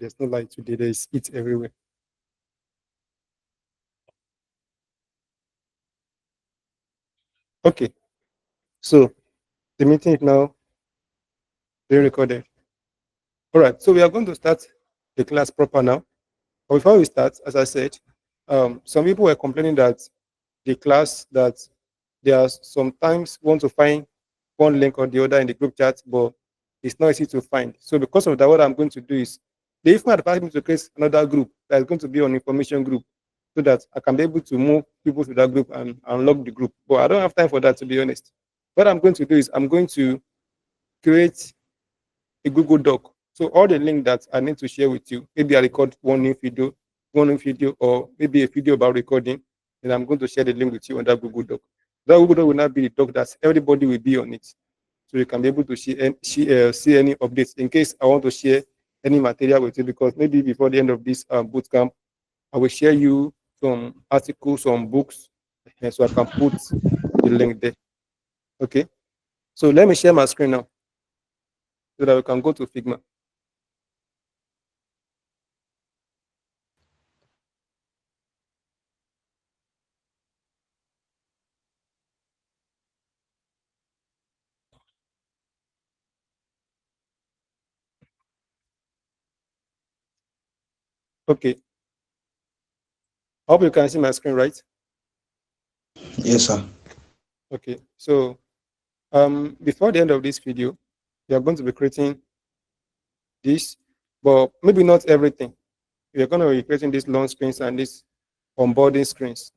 There's no light today. There's heat everywhere. Okay, so the meeting is now being recorded. All right, so we are going to start the class proper now. But before we start, as I said, some people were complaining that the class that they are sometimes want to find one link or the other in the group chat, but it's not easy to find. So because of that, what I'm going to do is they even advised me to create another group that is going to be an information group so that I can be able to move people to that group and unlock the group. But I don't have time for that, to be honest. What I'm going to do is I'm going to create a Google Doc. So all the link that I need to share with you, maybe I record one new video, or maybe a video about recording, and I'm going to share the link with you on that Google Doc. That Google Doc will not be the doc that everybody will be on it. So you can be able to see any updates in case I want to share any material with you, because maybe before the end of this boot camp, I will share you some articles, some books, so I can put the link there. Okay. So let me share my screen now so that we can go to Figma. Okay. I hope you can see my screen, right? Yes, sir. Okay. So before the end of this video, we are going to be creating this, but maybe not everything. We are going to be creating these long screens and these onboarding screens.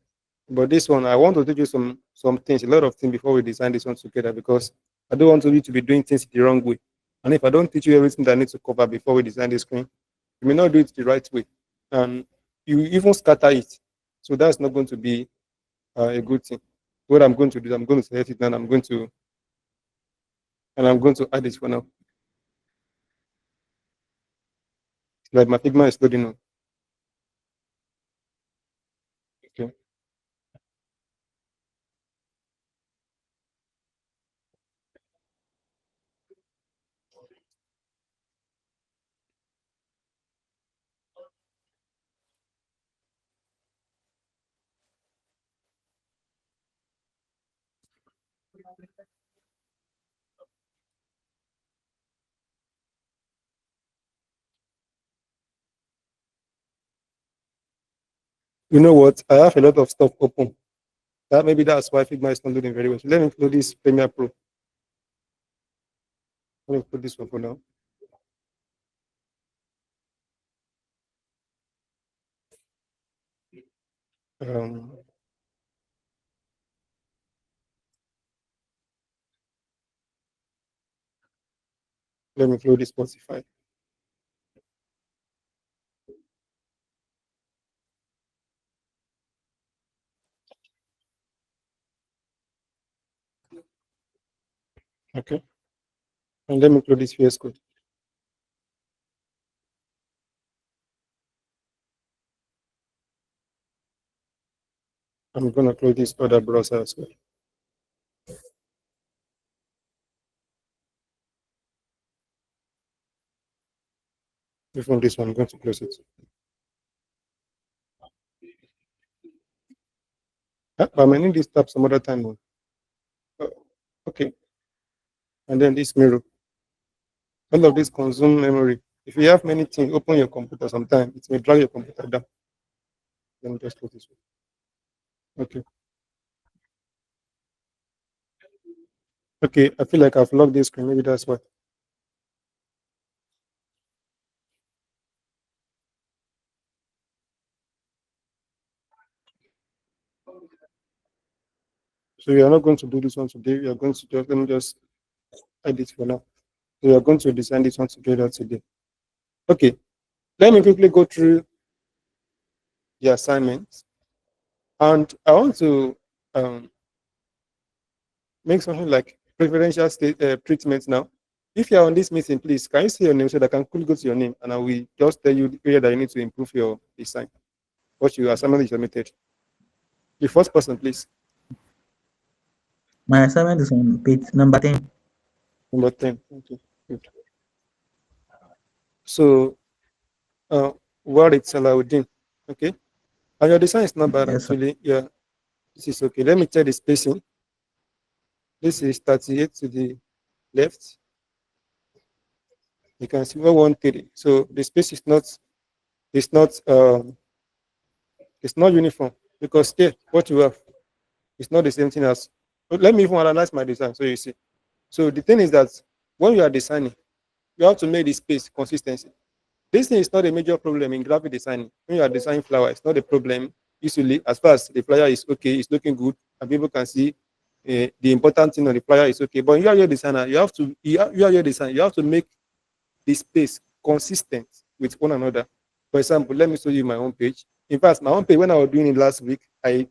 But this one, I want to teach you some things, a lot of things before we design this one together, because I don't want you to be doing things the wrong way. And if I don't teach you everything that I need to cover before we design the screen, you may not do it the right way, and you even scatter it. So that's not going to be a good thing. What I'm going to do, I'm going to select it and I'm going to add it for now. Like my Figma is loading now. Okay. You know what? I have a lot of stuff open. That maybe that's why Figma is not loading very well. So let me include this Premiere Pro. Let me put this one for now. Um, Let me include this Spotify. Okay. And let me include this VS Code. I'm going to close this other browser as well. Even this one, I'm going to close it. I may need this tab some other time. Oh, okay. And then this mirror. All of this consume memory. If you have many things, open your computer sometime. It may drag your computer down. Let me just close this one. Okay. Okay. I feel like I've locked this screen. Maybe that's why. So we are not going to do this one today. We are going to just, let me just edit for now. So we are going to design this one together today. Okay. Let me quickly go through the assignments. And I want to um, make something like preferential treatment now. If you're on this meeting, please, can you say your name so that I can quickly go to your name and I will just tell you the area that you need to improve your design, what your assignment is submitted. The first person, please. My assignment is on page number 10. Number 10. Okay, good. So Warid Salahuddin. Okay. And your design is not bad Yes, sir. actually. Yeah, this is okay. Let me check the spacing. This is 38 to the left. You can see 113. So the space is not it's not it's not uniform because here what you have is not the same thing as. But let me even analyze my design so you see. So the thing is that when you are designing, you have to make the space consistency. This thing is not a major problem in graphic designing. When you are designing flower, it's not a problem usually as far as the flyer is okay, it's looking good, and people can see the important thing on the flyer is okay. But you are your designer, you are your designer, you have to make the space consistent with one another. For example, let me show you my own page. In fact, my own page when I was doing it last week, I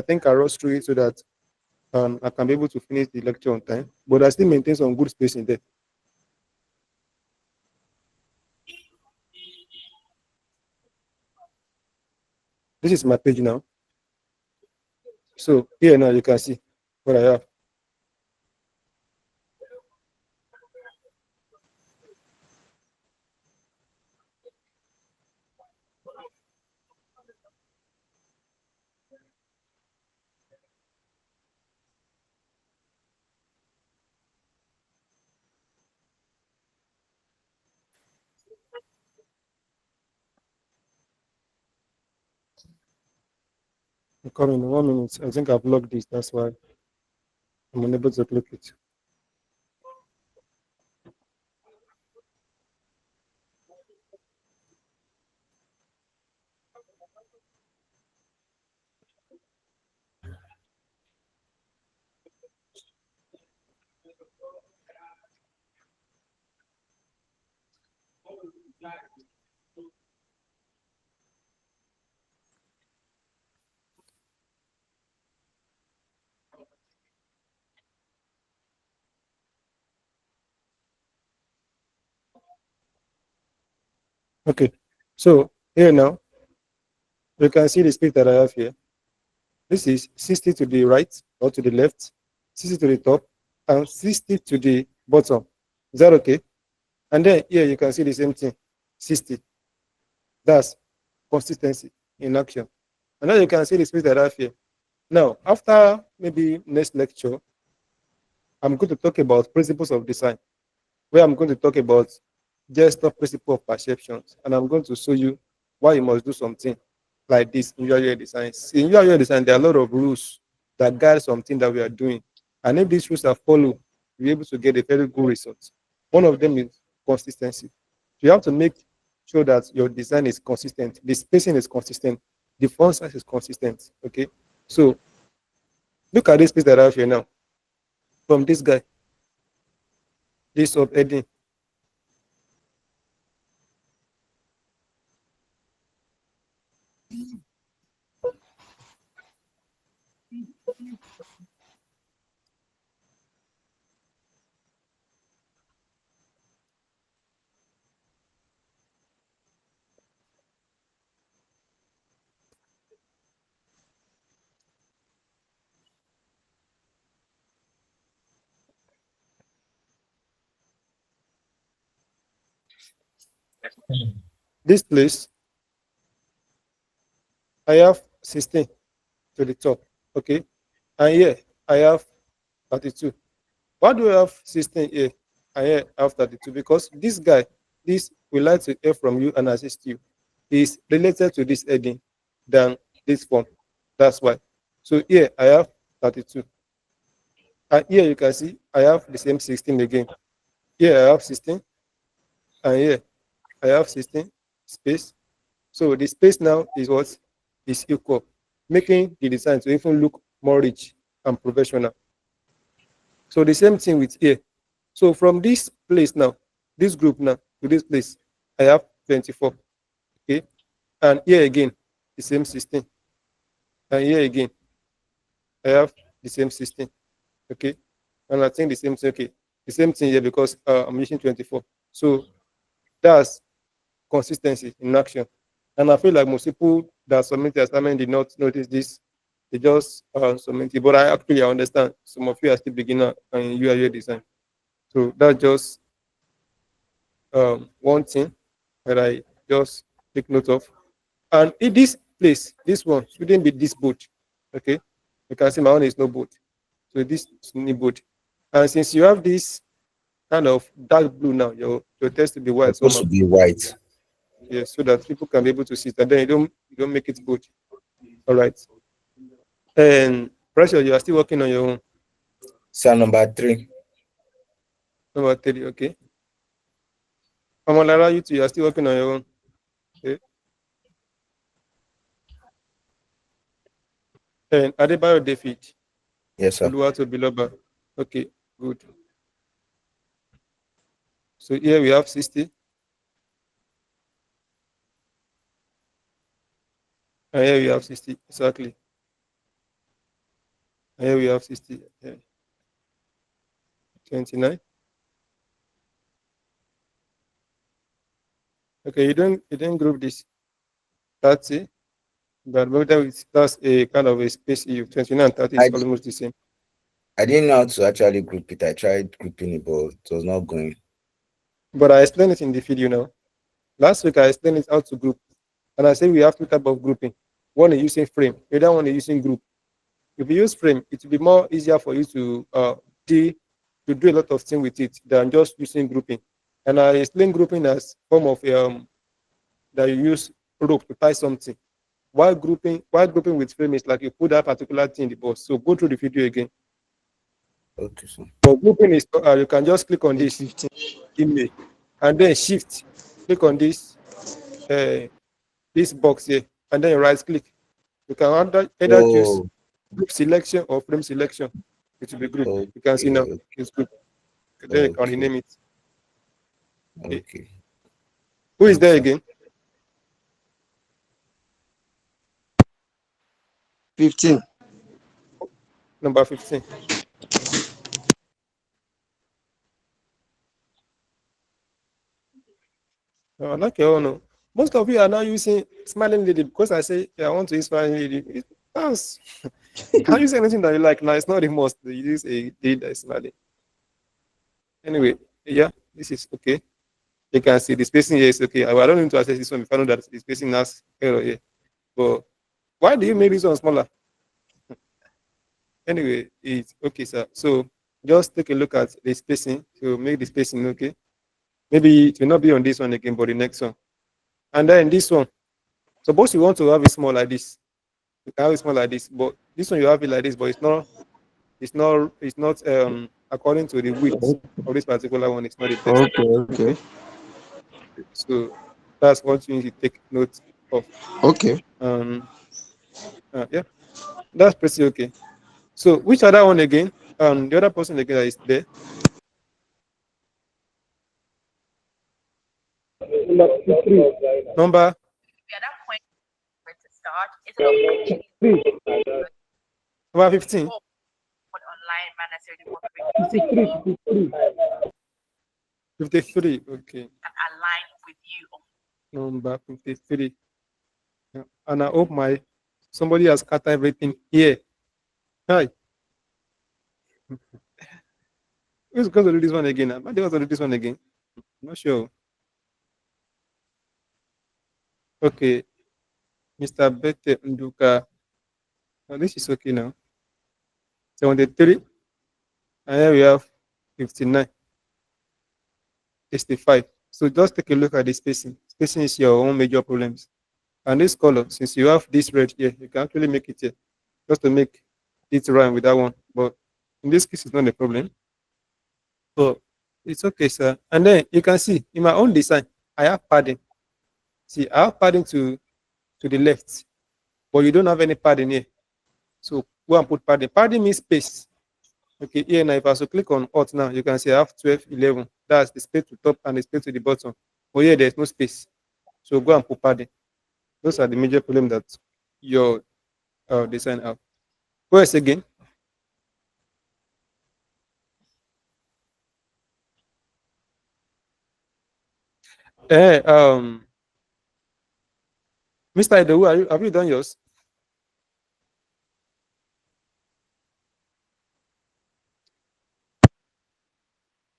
think I rushed through it so that I can be able to finish the lecture on time. But I still maintain some good space in there. This is my page now. So here now you can see what I have. I'm coming in 1 minute. I think I've logged this. That's why I'm unable to click it. Okay. So here now you can see the space that I have here. This is 60 to the right or to the left, 60 to the top, and 60 to the bottom. Is that okay? And then here you can see the same thing, 60. That's consistency in action. And now you can see the space that I have here. Now, after maybe next lecture, I'm going to talk about principles of design, where I'm going to talk about just the principle of perceptions, and I'm going to show you why you must do something like this in UI design. In UI design, there are a lot of rules that guide something that we are doing, and if these rules are followed, you'll be able to get a very good result. One of them is consistency. You have to make sure that your design is consistent, the spacing is consistent, the font size is consistent. Okay, so look at this piece that I have here now from this guy, this subheading. This place, I have 16 to the top. Okay. And here I have 32. Why do I have 16 here? And here I have 32? Because this guy, this we like to hear from you and assist you, is related to this heading than this form. That's why. So here I have 32. And here you can see I have the same 16 again. Here I have 16. And here I have 16 space. So the space now is what is equal, making the design to even look more rich and professional. So the same thing with here. So from this place now, this group now to this place, I have 24. Okay. And here again, the same 16. And here again, I have the same 16. Okay. And I think the same thing, okay. The same thing here because I'm using 24. So that's consistency in action. And I feel like most people that submit the assignment did not notice this. They just submit it. But I actually understand some of you are still beginner in UI design. So that's just one thing that I just take note of. And in this place, this one shouldn't be this boat. Okay, you can see my own is no boat, so this is no boat. And since you have this kind of dark blue now, your test to be white Supposed somehow. to be white. Yes, so that people can be able to see it, and then you don't make it boat. All right. And pressure, you are still working on your own. Sir, number 3. Number three, okay. Amalara, you two, you are still working on your own. Okay. And Adebayo David, Yes, sir. Oluwato Biloba. Okay, good. So here we have 60. And here we have 60. Exactly. And here we have 60. Yeah. 29. Okay, you don't group this. 30. But that's a kind of a space EU. 29 and 30 is I, almost the same. I didn't know how to actually group it. I tried grouping it, but it was not going. But I explained it in the video now. Last week I explained it how to group. And I said we have two type of grouping. One is using frame, the other one is using group. If you use frame, it will be more easier for you do do a lot of things with it than just using grouping. And I explain grouping as form of that you use rope to tie something. While grouping with frame is like you put that particular thing in the box. So go through the video again. Okay, sir. For grouping is you can just click on Page this 15. email and then shift, click on this box here, and then you right click. You can either choose Oh, group selection or frame selection. It will be group. You can see now okay, it's group. Then you can okay, rename it. Okay. okay. Who is Thanks, there sir. again? 15. Number 15. I like your own. Oh. Most of you are now using smiling lady because I say I want to use smiling lady. That's you can use anything that you like. Now it's not a must. You use a date that is smiling. Anyway, yeah, this is okay. You can see the spacing here is okay. I don't need to access this one if I know that the spacing has error here. But why do you make this one smaller? Anyway, it's okay, sir. So just take a look at the spacing to make the spacing okay. Maybe it will not be on this one again, but the next one. And then this one. Suppose you want to have it small like this. You can have it small like this, but this one you have it like this, but it's not according to the width of this particular one, it's not the best. Okay. So that's what you need to take note of. Okay. Um yeah, that's pretty okay. So which other one again? The other person again that is there. Number number 15. 53. Okay. Number 53. Yeah. And I hope my somebody has cut everything here. Hi. Who's going to do this one again? Am I going to do this one again? I'm not sure. Okay. Mr. Bete Nduka. Oh, this is okay now. 73. And here we have 59. 65. So just take a look at the spacing. Spacing is your own major problems. And this color, since you have this red here, you can actually make it here. Just to make it rhyme with that one. But in this case, it's not a problem. So it's okay, sir. And then you can see in my own design, I have padding. See, I have padding to the left, but you don't have any padding here. So go and put padding. Padding means space. Okay, here now if I also click on Alt now, you can see I have 12, 11. That's the space to top and the space to the bottom. But here there's no space. So go and put padding. Those are the major problems that your design have. Go ahead again. Eh, Mr. Idowu, have you done yours?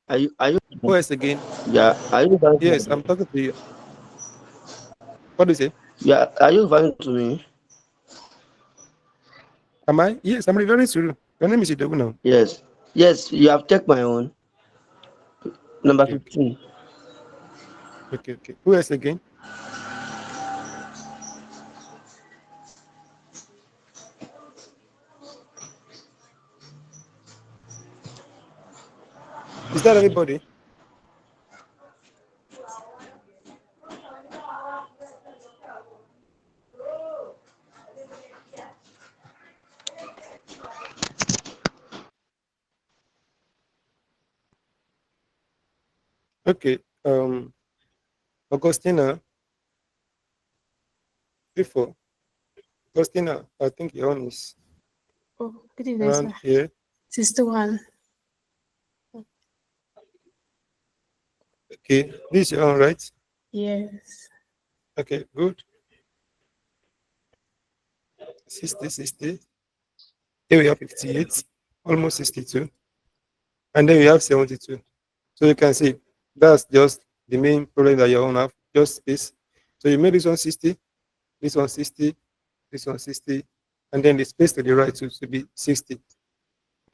Are you Go ahead again. yeah, are you guys Yes, I'm talking to you. What do you say? Yeah, are you referring to me? Am I? Yes, I'm referring to you. Your name is Idogu now. Yes. Yes, you have checked my own. Number Okay, okay, 15. okay, okay. Who else again? Is that everybody? Okay. Augustina, before. Augustina, I think your own is Oh, good evening, around sir. here. Sister One. Okay. This is your own, right? Yes. Okay, good. 60, 60. Here we have 58, almost 62. And then we have 72. So you can see that's just the main problem that you own have, just space. So you made this one 60, this one 60, this one 60, and then the space to the right to be 60.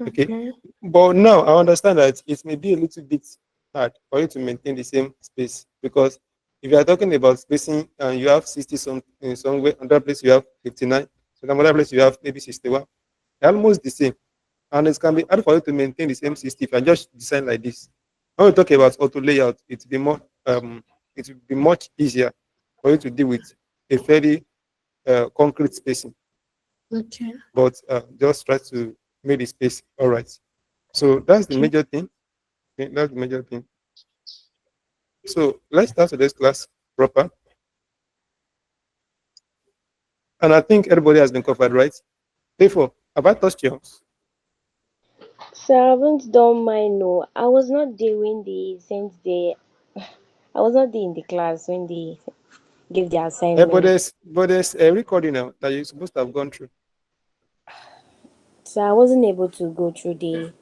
Okay. Okay. But now I understand that it may be a little bit hard for you to maintain the same space because if you are talking about spacing and you have 60 some in some way, another place you have 59, so another place you have maybe 61, they're almost the same. And it can be hard for you to maintain the same 60 if you just design like this. When we talk about auto layout, it will be much easier for you to deal with a very concrete spacing. Okay. But just try to make the space all right. So that's the Okay. major thing. Okay, that's the major thing. So let's start today's class proper. And I think everybody has been covered, right? Therefore, have I touched yours? So I haven't done mine. No, I was not there when they sent the. I was not there in the class when they gave the But assignment. there's a recording now that you're supposed to have gone through. So I wasn't able to go through the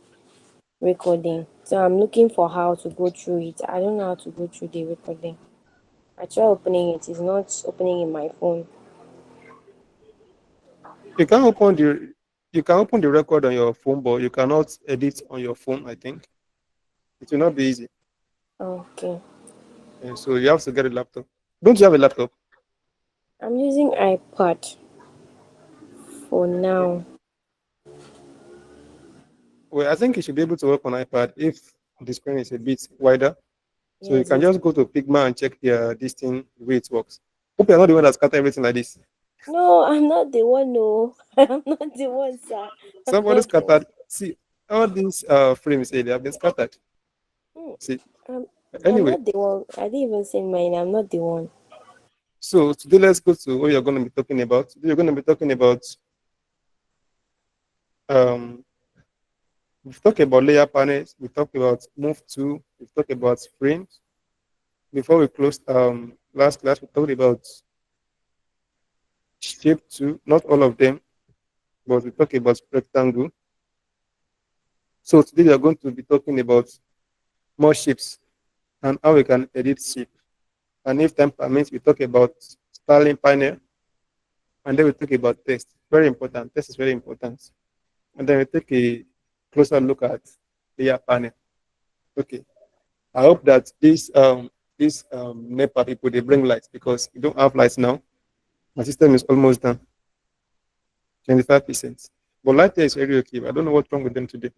recording. So I'm looking for how to go through it. I don't know how to go through the recording. I try opening it. It's not opening in my phone. You can open the you can open the record on your phone, but you cannot edit on your phone, I think. It will not be easy. Okay. And so you have to get a laptop. Don't you have a laptop? I'm using iPad for Okay. now. Well, I think you should be able to work on iPad if the screen is a bit wider. So you Yes, can it's just go to Pigma and check this thing the way it works. Hope you're not the one that scatter everything like this. no, I'm not the one. No, I'm not the one, sir. I'm Somebody not the one. scattered. See, all these frames here, they have been scattered. Hmm. See, I'm, I'm anyway, not the one. I didn't even say mine. I'm not the one. so today let's go to what you're going to be talking about. Today you're going to be talking about um, we've talked about layer panels, we talked about move to, we've talked about frames. Before we closed last class, we talked about shape two, not all of them, but we talked about rectangle. So today we are going to be talking about more shapes and how we can edit shape. And if time permits, we talk about styling panel, and then we talk about text. Very important. Text is very important. And then we take a closer look at layer panel. Okay. I hope that this NEPA people they bring lights because we don't have lights now. My system is almost done, 25%. But light here is very okay. I don't know what's wrong with them today.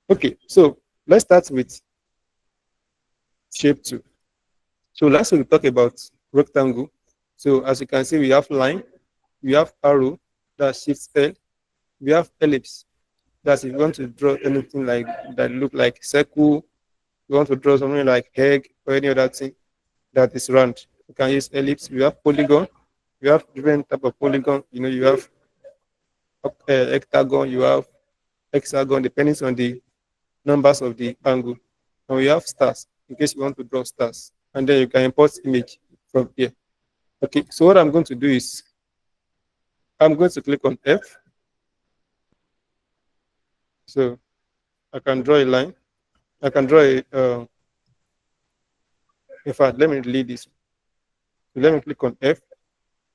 Okay, so let's start with shape two. So last week we talked about rectangle. So as you can see, we have line, we have arrow, that shifts L, we have ellipse. That's if you want to draw anything like that look like circle, you want to draw something like egg or any other thing that is round. You can use ellipse. We have polygon. You have different type of polygon. You know, you have octagon, you have hexagon, depending on the numbers of the angle. And we have stars in case you want to draw stars. And then you can import image from here. Okay, so what I'm going to do is I'm going to click on F. So I can draw a line. I can draw a, in fact, let me delete this. So let me click on F.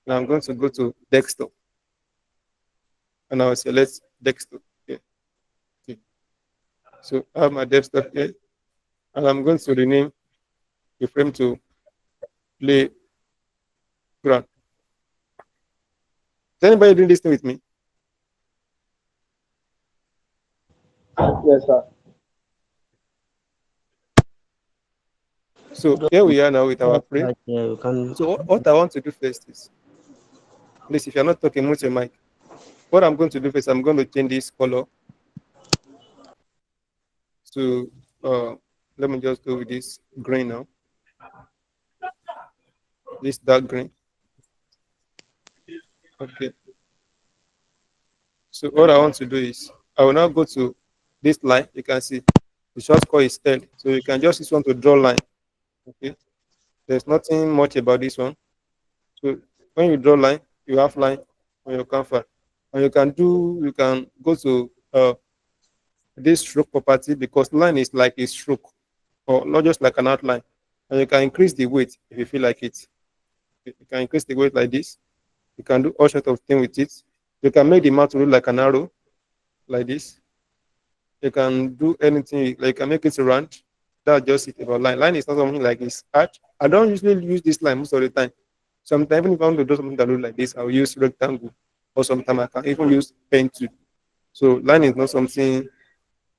Now I'm going to go to desktop. And I'll select desktop here. Okay. So I have my desktop here. And I'm going to rename the frame to playground. Is anybody doing this thing with me? Yes, sir. So here we are now with our frame. Yeah, you can. So what I want to do first is, please, if you're not talking, mute your mic. What I'm going to do first, I'm going to change this color to, let me just go with this green now. This dark green. Okay. So what I want to do is, I will now go to this line. You can see the shortcut is L. So you can just use one to draw line. Okay. There's nothing much about this one. So when you draw line, you have line on your canvas. And you can go to this stroke property, because line is like a stroke or not just like an outline. And you can increase the weight if you feel like it. You can increase the weight like this. You can do all sorts of things with it. You can make the mouth look like an arrow, like this. You can do anything, like you can make it round. That's just it about line. Line is not something like this. I don't usually use this line most of the time. Sometimes even if I want to do something that looks like this, I'll use rectangle. Or sometimes I can even use pen tool. So line is not something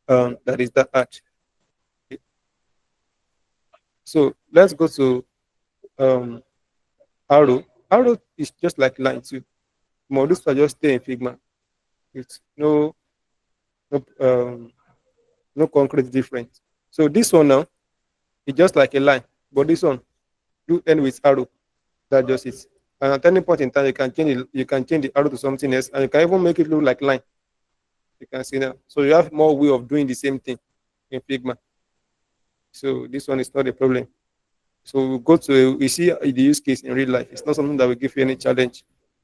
that is that hard. So let's go to arrow. Arrow is just like line too. Models are just stay in Figma. It's no no concrete difference. So this one now is just like a line, but this one do end with arrow. That just it. And at any point in time, you can change the arrow to something else, and you can even make it look like line. You can see now. So you have more way of doing the same thing in Figma. So this one is not a problem. So we go to we see the use case in real life. It's not something that will give you any challenge.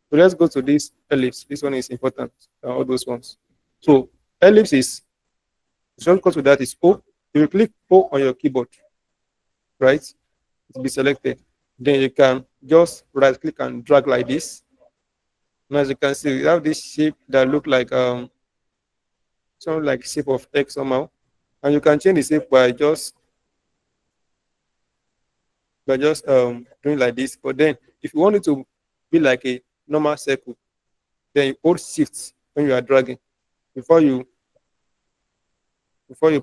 So let's go to this ellipse. This one is important. All those ones. So ellipse is shortcut to that is O. If you click O on your keyboard, right? It will be selected. Then you can just right click and drag like this. And as you can see, we have this shape that look like something like shape of X somehow. And you can change the shape by just doing like this. But then if you want it to be like a normal circle, then you hold shift when you are dragging before you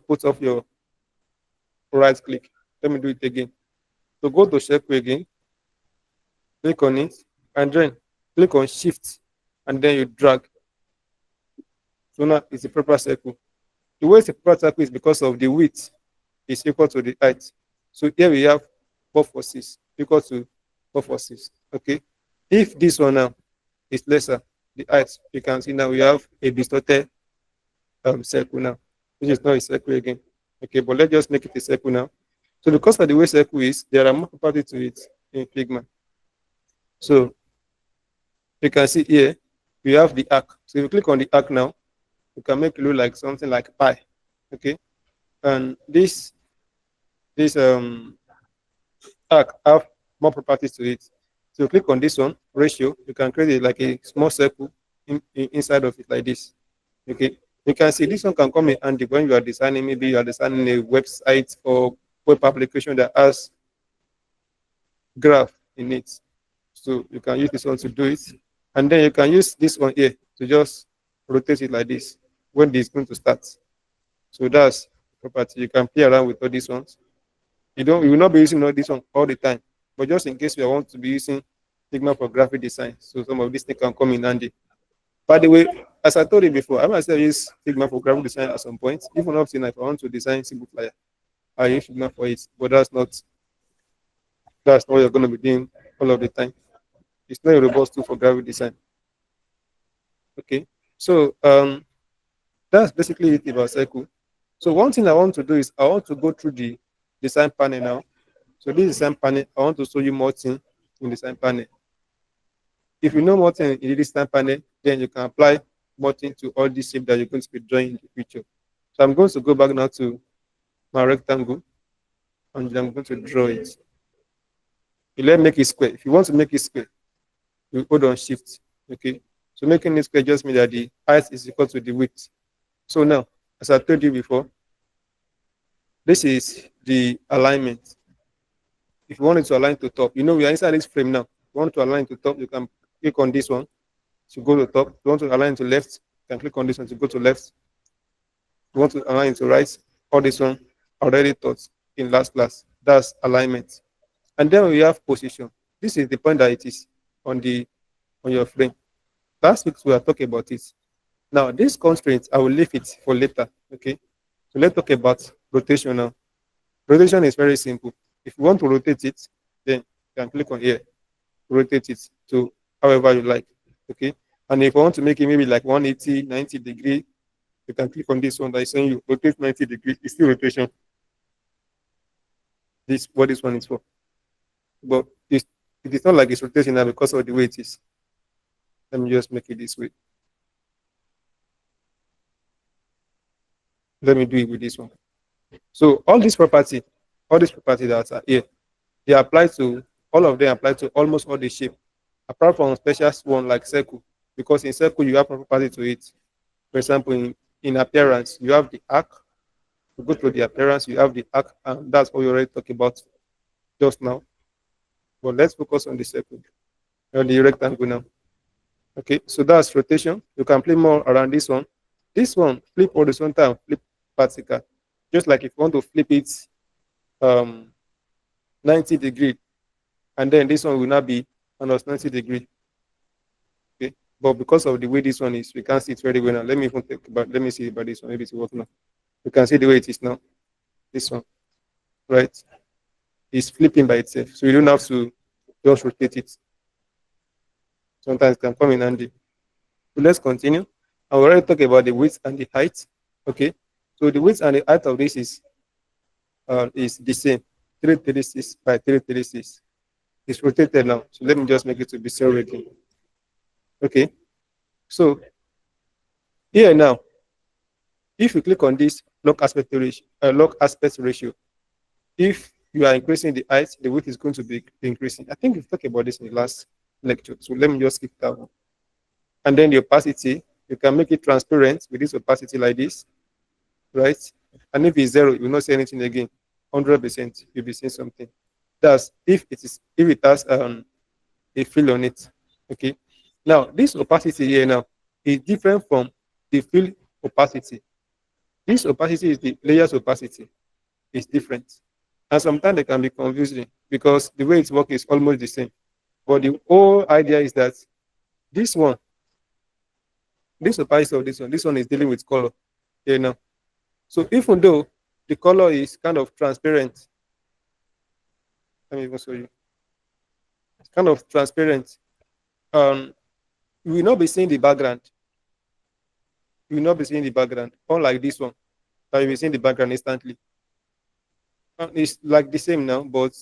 put off your right click. Let me do it again. So go to circle again, click on it, and then click on shift, and then you drag. So now it's a proper circle. The way it's a proper circle is because of the width is equal to the height. So here we have 446 equal to 446. Okay. If this one now is lesser, the height, you can see now we have a distorted circle now, which is not a circle again. Okay, but let's just make it a circle now. So because of the way circle is, there are more properties to it in Figma. So you can see here we have the arc. So if you click on the arc now, you can make it look like something like pi. Okay, and this arc have more properties to it. So click on this one, ratio, you can create it like a small circle inside of it like this. Okay, you can see this one can come in handy when you are designing, maybe you are designing a website or web application that has graph in it. So you can use this one to do it. And then you can use this one here to just rotate it like this when this is going to start. So that's property. You can play around with all these ones. You will not be using all this one all the time, but just in case you want to be using Figma for graphic design, so some of these things can come in handy. By the way, as I told you before, I myself use Figma for graphic design at some point. Even up to if I want to design simple flyer, I use Figma for it. But that's not what you're going to be doing all of the time. It's not a robust tool for graphic design. Okay, so that's basically it about circle. So one thing I want to do is I want to go through the design panel now. So this design panel, I want to show you more things in design panel. If you know more things in the design panel, then you can apply more things to all these shapes that you're going to be drawing in the future. So I'm going to go back now to my rectangle, and I'm going to draw it. You let make it square. If you want to make it square, you hold on shift. Okay. So making it square just means that the height is equal to the width. So now, as I told you before, this is the alignment. If you want it to align to top, you know we are inside this frame now. If you want to align to top, you can click on this one to go to top. If you want to align to left, you can click on this one to go to left. If you want to align to right, all this one already taught in last class. That's alignment. And then we have position. This is the point that it is on your frame. Last week we were talking about it. Now this constraint, I will leave it for later. Okay. So let's talk about rotation now. Rotation is very simple. If you want to rotate it, then you can click on here, rotate it to however you like. Okay. And if you want to make it maybe like 180, 90 degree, you can click on this one that is saying you rotate 90 degrees. It's still rotation. This what this one is for. But it is not like it's rotating now because of the way it is. Let me just make it this way. Let me do it with this one. So all these properties that are here, they apply to all of them apply to almost all the shape, apart from special one like circle, because in circle you have property to it. For example, in appearance, you have the arc. To go to the appearance, you have the arc, and that's what we already talked about just now. But let's focus on the circle or the rectangle now. Okay, so that's rotation. You can play more around this one. This one, flip horizontal, flip vertical. Just like if you want to flip it 90 degree, and then this one will not be minus 90 degree. Okay, but because of the way this one is, we can't see it very well now. Let me see about this one. Maybe it's working now. You can see the way it is now. This one, right? It's flipping by itself, so you don't have to just rotate it. Sometimes it can come in handy. So let's continue. I already talked about the width and the height. Okay, so the width and the height of this is the same, 336 by 336. It's rotated now, so let me just make it to be zero again. Okay, so here now, if you click on this log aspect ratio, if you are increasing the height, the width is going to be increasing. I think we've talked about this in the last lecture, so let me just skip that one. And then the opacity, you can make it transparent with this opacity like this, right? And if it's zero, you will not see anything again. 100%, you'll be seeing something. That's if it has a fill on it. Okay. Now this opacity here now is different from the fill opacity. This opacity is the layers opacity. It's different. And sometimes they can be confusing because the way it works is almost the same. But the whole idea is that this one, this opacity of this one is dealing with color here now. So even though the color is kind of transparent, let me even show you. It's kind of transparent. You will not be seeing the background. You will not be seeing the background, unlike this one, that you will be seeing the background instantly. It's like the same now, but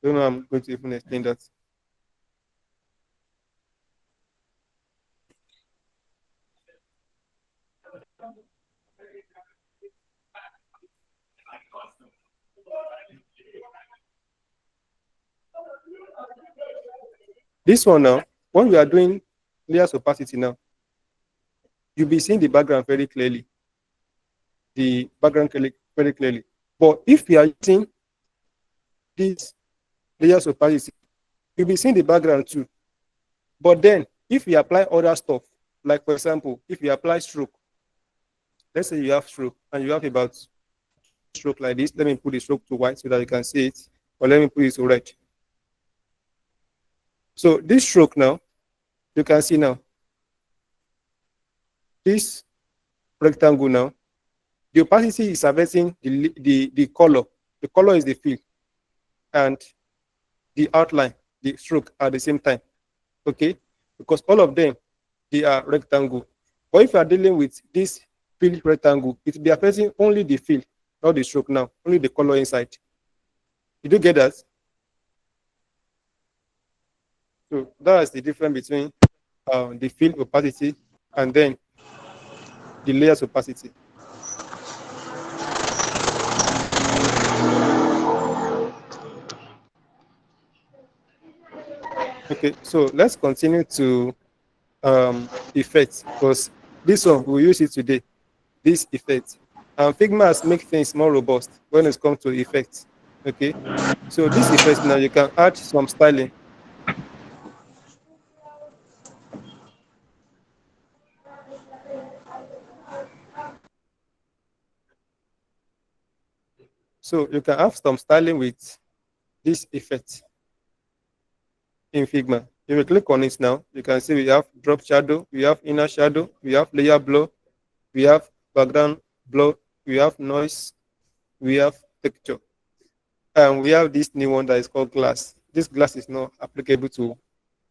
I don't know. I'm going to even explain that. This one now, when we are doing layers opacity now, you'll be seeing the background very clearly. The background very clearly. But if you are using these layers opacity, you'll be seeing the background too. But then if you apply other stuff, like for example, if you apply stroke, let's say you have stroke and you have about stroke like this. Let me put the stroke to white so that you can see it, or let me put it to red. So this stroke now, you can see now, this rectangle now, the opacity is affecting the color. The color is the fill, and the outline, the stroke at the same time. Okay, because all of them, they are rectangle. But if you are dealing with this fill rectangle, it will be affecting only the fill, not the stroke now, only the color inside. Did you get that? So that's the difference between the fill opacity and then the layers opacity. Okay, so let's continue to effects, because this one we'll use it today. This effect. Figma has make things more robust when it comes to effects. Okay, so this effect now you can add some styling. So you can have some styling with this effect in Figma. If you click on it now, you can see we have drop shadow, we have inner shadow, we have layer blur, we have background blur, we have noise, we have texture, and we have this new one that is called glass. This glass is not applicable to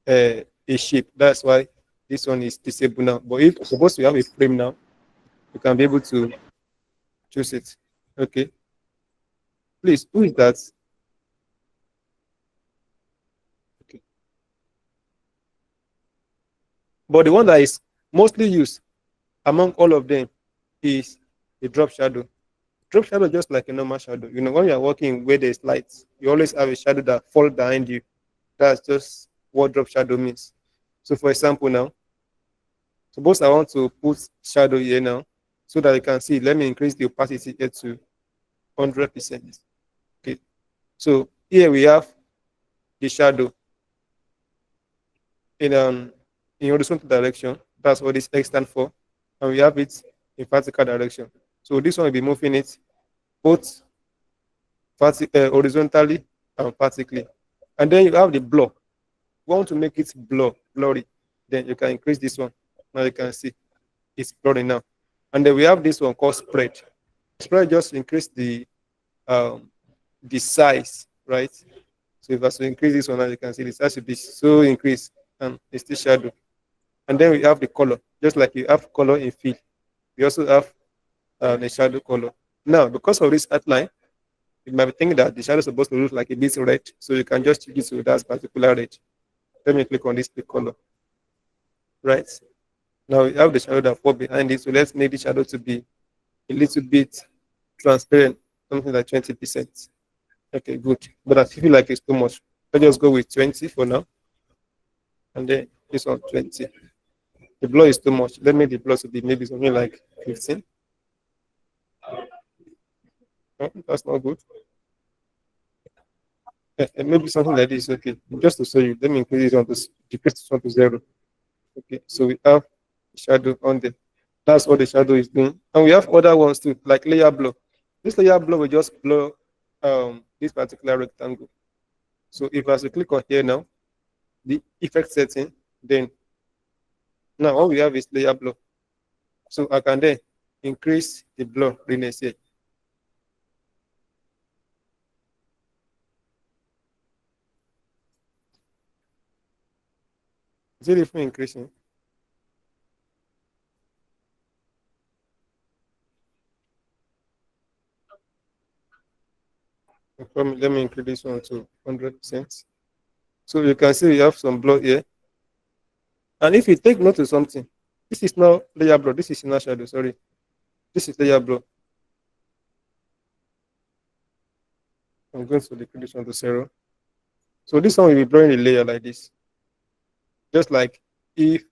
a shape. That's why this one is disabled now. But if suppose you have a frame now, you can be able to choose it. Okay. Please, who is that? Okay. But the one that is mostly used among all of them is the drop shadow. Drop shadow just like a normal shadow. You know, when you are working where there's light, you always have a shadow that falls behind you. That's just what drop shadow means. So for example now, suppose I want to put shadow here now so that you can see. Let me increase the opacity here to 100%. Okay. So here we have the shadow in horizontal direction. That's what this X stands for. And we have it in vertical direction. So this one will be moving it both horizontally and vertically. And then you have the blur. You want to make it blurry, then you can increase this one. Now you can see it's blurry now. And then we have this one called spread. Spread just increase the size, right? So if I to increase this one, now you can see the size will be so increased, and it's the shadow. And then we have the color, just like you have color in fill. We also have the shadow color. Now, because of this outline, you might be thinking that the shadow is supposed to look like a bit red, so you can just use it with that particular red. Let me click on this big color. Right. Now we have the shadow that fall behind it, so let's make the shadow to be a little bit transparent, something like 20%. Okay, good. But I feel like it's too much. Let's just go with 20 for now. And then this one 20. The blur is too much. Let me the blur to be maybe something like 15. No, that's not good. Maybe something like this. Okay, just to show you, let me increase this one to decrease this one to 0. Okay, so we have shadow on there. That's what the shadow is doing. And we have other ones too, like layer blur. This layer blur will just blur this particular rectangle. So if I click on here now, the effect setting, then now all we have is layer blur. So I can then increase the blur brightness here. Is it even increasing? Let me increase this one to 100%. So you can see we have some blur here. And if you take note of something, this is not layer blur, this is inner shadow, sorry. This is layer blur. I'm going to decrease this one to 0. So this one will be blurring the layer like this. Just like if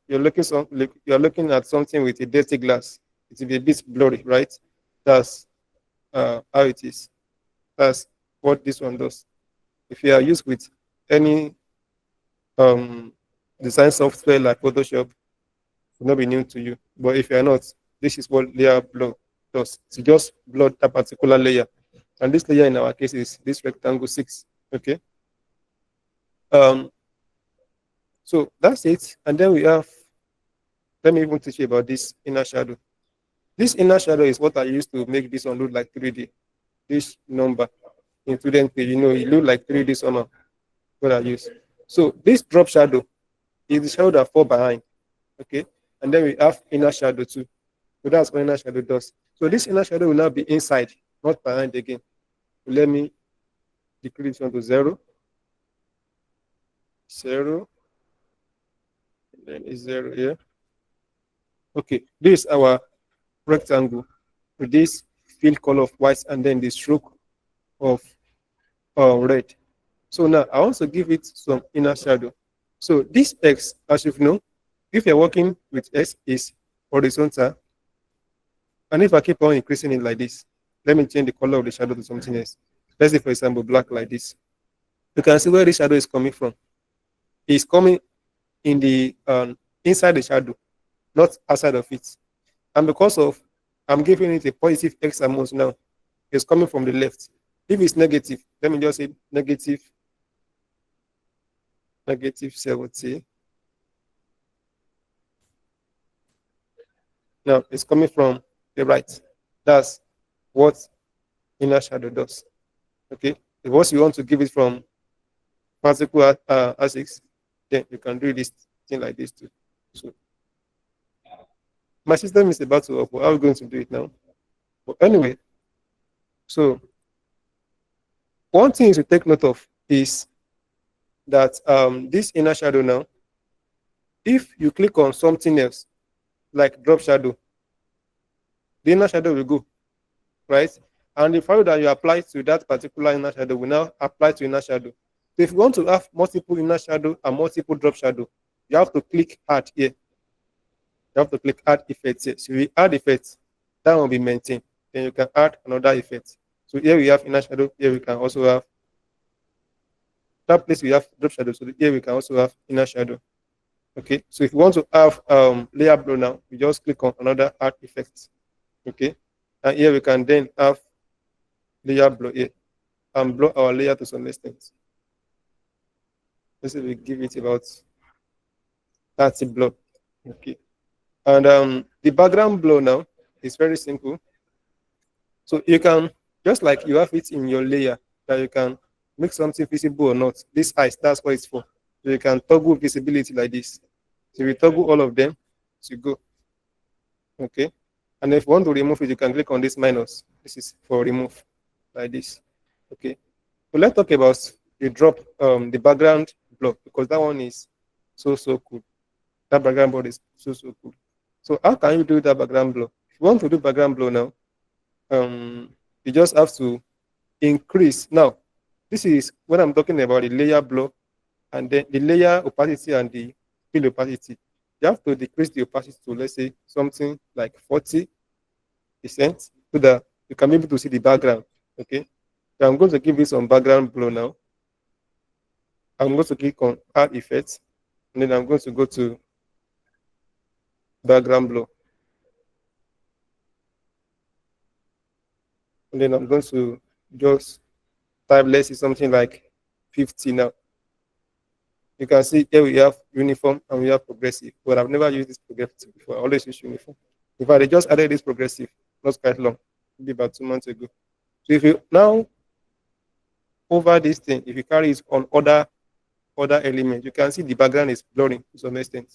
you're looking at something with a dirty glass, it will be a bit blurry, right? That's how it is. That's what this one does. If you are used with any design software like Photoshop, it will not be new to you. But if you are not, this is what layer blur does. To just blur that particular layer. And this layer in our case is this rectangle 6. Okay. So that's it. And then we have, let me even teach you about this inner shadow. This inner shadow is what I used to make this one look like 3D. This number in student page, it look like 3D somehow. What I use. So this drop shadow is the shadow that fall behind. Okay. And then we have inner shadow too. So that's what inner shadow does. So this inner shadow will now be inside, not behind again. So let me decrease one to 0. 0. And then it's 0 here. Okay, this is our rectangle with this fill color of white and then the stroke of red. So now I want to give it some inner shadow. So this X, as you know, if you're working with X, is horizontal. And if I keep on increasing it like this, let me change the color of the shadow to something else. Let's say, for example, black like this. You can see where the shadow is coming from. It's coming in the inside the shadow, not outside of it. And because of I'm giving it a positive X amount now, it's coming from the left. If it's negative, let me just say negative 70. Now it's coming from the right. That's what inner shadow does. Okay. If what you want to give it from particle axis, then you can do this thing like this too. So my system is about to open. How are we going to do it now? But anyway, so one thing to take note of is that this inner shadow now, if you click on something else, like drop shadow, the inner shadow will go, right? And the value that you apply to that particular inner shadow will now apply to inner shadow. So if you want to have multiple inner shadow and multiple drop shadow, you have to click add here. You have to click add effects here. So you add effects, that will be maintained. Then you can add another effect. So here we have inner shadow, here we can also have that place we have drop shadow. So here we can also have inner shadow. Okay, so if you want to have layer blow now, you just click on another add effect. Okay, and here we can then have layer blow here and blow our layer to some extent. Let's say we give it about 30 blow. Okay, and the background blow now is very simple. So you can, just like you have it in your layer, that you can make something visible or not. This eyes, that's what it's for. So you can toggle visibility like this. So we toggle all of them to go. Okay. And if you want to remove it, you can click on this minus. This is for remove, like this. Okay. So let's talk about the drop, the background block, because that one is so cool. That background block is so cool. So how can you do that background block? If you want to do background block now, you just have to increase. Now, this is when I'm talking about the layer block, and then the layer opacity and the fill opacity. You have to decrease the opacity to, let's say, something like 40%, so that you can be able to see the background. Okay. So I'm going to give you some background blow now. I'm going to click on add effects, and then I'm going to go to background blow. And then I'm going to just type, let's see, something like 50 now. You can see here we have uniform and we have progressive, but I've never used this progressive before. I always use uniform. In fact, I just added this progressive not quite long, maybe about 2 months ago. So if you now over this thing, if you carry it on other elements, you can see the background is blurring to some extent.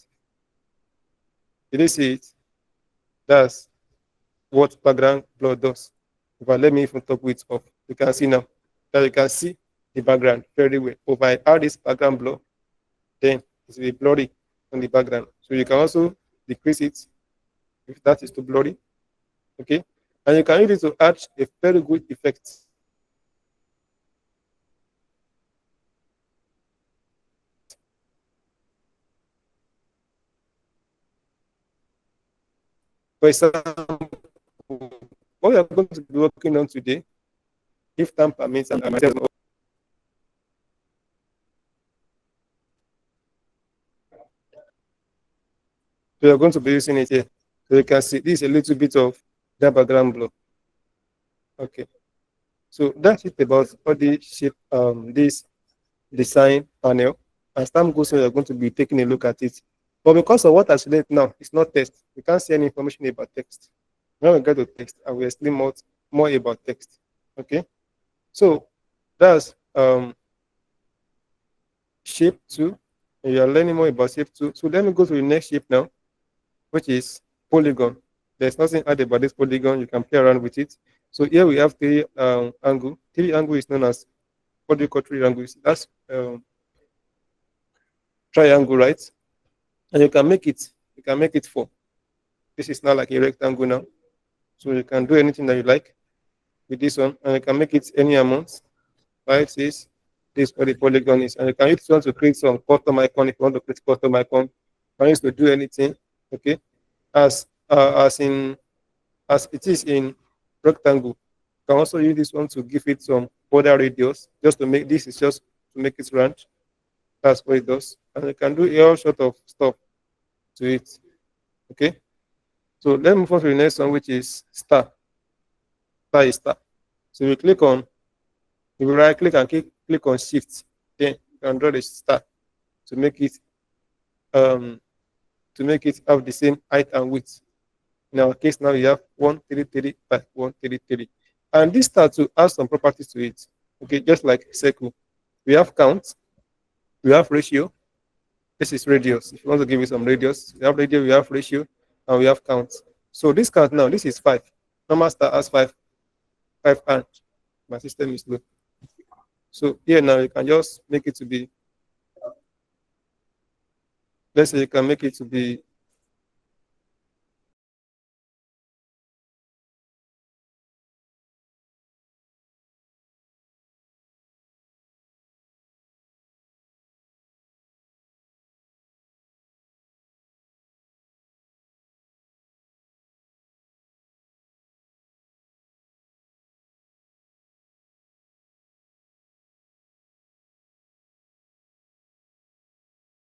Did you see it? That's what background blur does. If I let me even top it off, you can see now that you can see the background very well. If I add this background blur, then it will be blurry on the background. So you can also decrease it if that is too blurry. Okay, and you can use it to add a very good effect. For example, what we are going to be working on today, if time permits, and myself, we are going to be using it here. So you can see this is a little bit of that background block. Okay, so that's it about all the shape, this design panel. As time goes on, you're going to be taking a look at it. But because of what I said now, it's not text. We can't see any information about text. When we get to text, I will explain more about text. Okay, so that's shape 2. You are learning more about shape 2. So let me go to the next shape now, which is polygon. There's nothing hard about this polygon. You can play around with it. So here we have three angle. Three angle is known as, what do you call triangles? That's triangle, right? And you can make it 4. This is now like a rectangle now. So you can do anything that you like with this one, and you can make it any amount. 5, 6, this is what the polygon is. And you can use this one to create some custom icon if you want to create custom icon. You can use to do anything, okay? As it is in rectangle. You can also use this one to give it some border radius, just to make this is just to make it round. That's what it does. And you can do all sort of stuff to it. Okay. So let's move on to the next one, which is star. Star is star. So you click on, you right click and click on shift. Then you can draw the star to make it have the same height and width. In our case now, you have 133 by 133. And this star to add some properties to it. Okay, just like circle. We have count, we have ratio. This is radius. If you want to give it some radius, we have radius, we have ratio, and we have count. So this count now, this is 5. Normal star has 5 hands. My system is low. So here now you can just make it to be, let's say you can make it to be